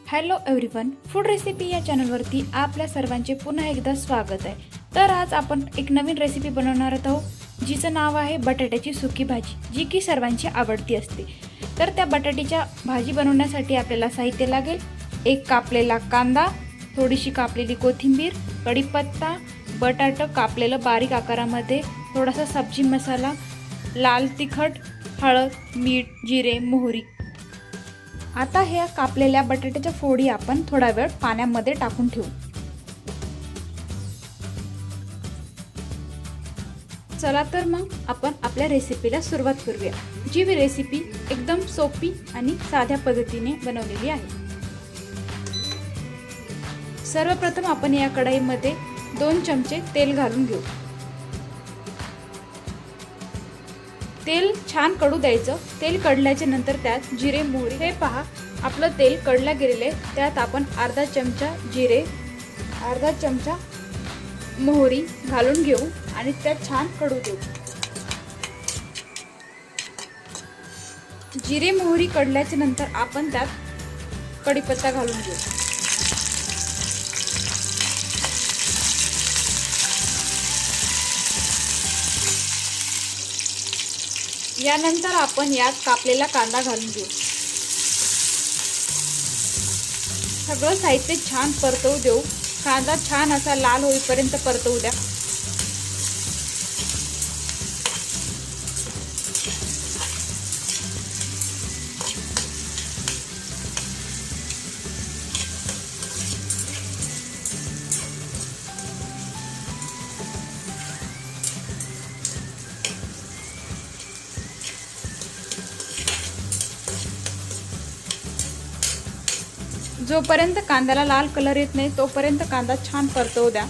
Hello everyone, food recipe या चॅनलवरती आपल्या सर्वांचे पुन्हा एकदा स्वागत आहे। तर आज आपण एक नवीन रेसिपी बनवणार आहोत जिचं नाव आहे बटाट्याची सुकी भाजी, जी की सर्वांची आवडती असते। तर त्या बटाट्याच्या भाजी बनवण्यासाठी आपल्याला साहित्य लागेल एक कापलेला कांदा, थोडीशी कापलेली कोथिंबीर, कढीपत्ता, बटाटा कापलेलं बारीक आकारामध्ये, थोडासा सब्जी मसाला, लाल तिखट, हळद, मीठ, जिरे, मोहरी। आता ह्या कापलेल्या बटाट्याच्या फोडी आपण थोडा वेळ पाण्यामध्ये टाकून ठेवू। चला तर मग आपण आपल्या रेसिपीला सुरुवात करूया, जी रेसिपी एकदम सोपी आणि साध्या पद्धतीने बनवलेली आहे। सर्वप्रथम आपण या कढईमध्ये 2 चमचे तेल घालून घेऊ। तेल छान कडू द्यायचं। तेल कडल्याच्या नंतर त्यात जिरे, मोहरी, हे पहा आपलं तेल कडला गेलेले, त्यात आपण अर्धा चमचा जिरे, अर्धा चमचा मोहरी घालून घेऊ आणि त्यात छान कडू देऊ। जिरे मोहरी कडल्याच्या नंतर आपण त्यात कढीपत्ता घालून घेऊ। यानंतर आपण यात कापलेला कांदा घालून घेऊ। सगळं साहित्य छान परतवू देऊ। कांदा छान असा लाल होईपर्यंत परतवू द्या। जोपर्यंत कांद्याला लाल कलर येत नाही तोपर्यंत कांदा छान परतवू द्या।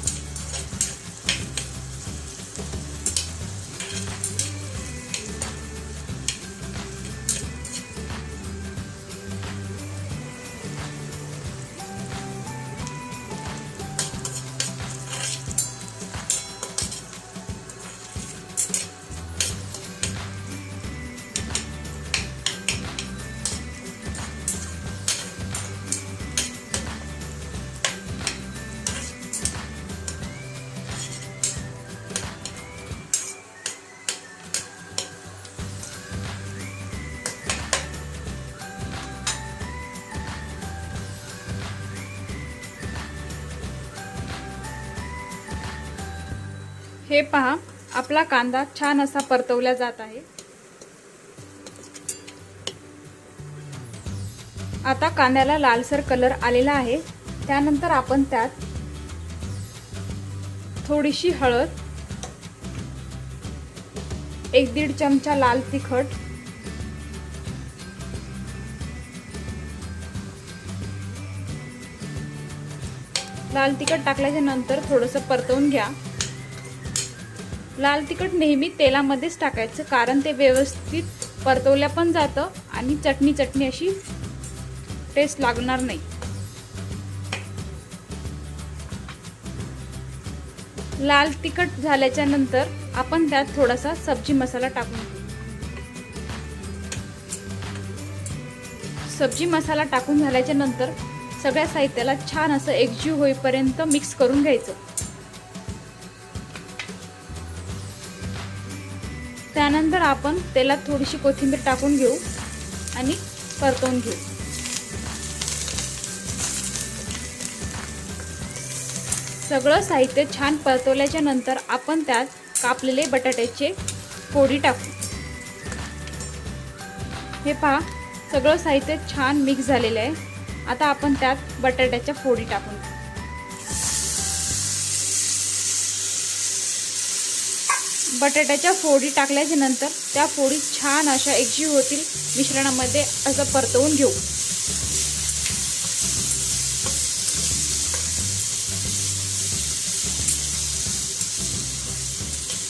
हे पहा आपला कांदा छान असा परतवला जात आहे। आता कांद्याला लालसर कलर आलेला आहे। त्यानंतर आपण त्यात थोडीशी हळद, 1-1.5 चमचा लाल तिखट, लाल तिखट टाकल्याच्या नंतर थोडंसं परतवून घ्या। लाल तिखट नेहमी तेलामध्येच टाकायचं, कारण ते व्यवस्थित परतवल्या पण जातं आणि चटणी अशी टेस्ट लागणार नाही। लाल तिखट झाल्याच्या नंतर आपण त्यात थोडासा सब्जी मसाला टाकून घेऊ। सब्जी मसाला टाकून झाल्याच्या नंतर सगळ्या साहित्याला छान असं एकजीव होईपर्यंत मिक्स करून घ्यायचं। त्यानंतर आपण तेलात थोडीशी कोथिंबीर टाकून घेऊ आणि परतवून घेऊ। सगळं साहित्य छान परतवल्याच्या नंतर आपण त्यात कापलेले बटाट्याचे फोडी टाकू। हे पहा सगळं साहित्य छान मिक्स झालेलं आहे। आता आपण त्यात बटाट्याच्या फोडी टाकून घेऊ। बटाट्याच्या फोडी टाकल्याच्या नंतर त्या फोडी छान अशा एकजीव होतील मिश्रणामध्ये असं परतवून घेऊ।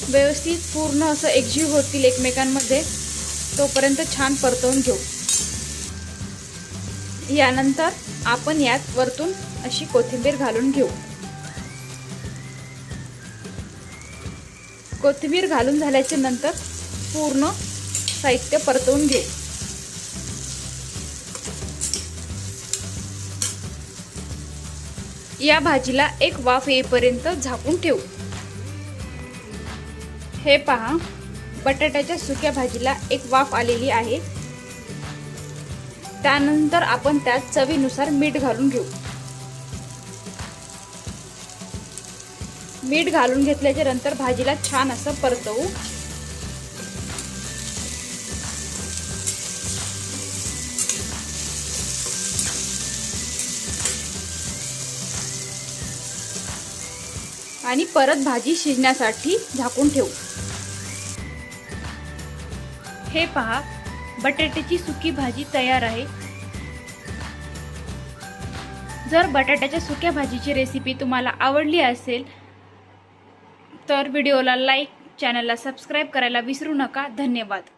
व्यवस्थित पूर्ण असं एकजीव होतील एकमेकांमध्ये तोपर्यंत छान परतवून घेऊ। यानंतर आपण यात वरतून अशी कोथिंबीर घालून घेऊ। कोथिंबीर घालून झाल्याच्या नंतर पूर्ण साहित्य परतवून घेऊ। या भाजीला एक वाफ येईपर्यंत झाकून ठेवू। हे पहा, बटाट्याच्या सुक्या भाजीला एक वाफ आलेली आहे। त्यानंतर आपण त्यात चवीनुसार मीठ घालून घेऊ। मीठ घालून घेतल्याच्या नंतर भाजीला छान असं परतवू। आणि परत भाजी शिजण्यासाठी झाकून ठेवू। हे पहा, बटाट्याची सुकी भाजी तयार आहे। जर बटाट्याच्या सुक्या भाजीची रेसिपी तुम्हाला आवडली असेल तर व्हिडिओला लाईक, चॅनलला सबस्क्राईब करायला विसरू नका। धन्यवाद।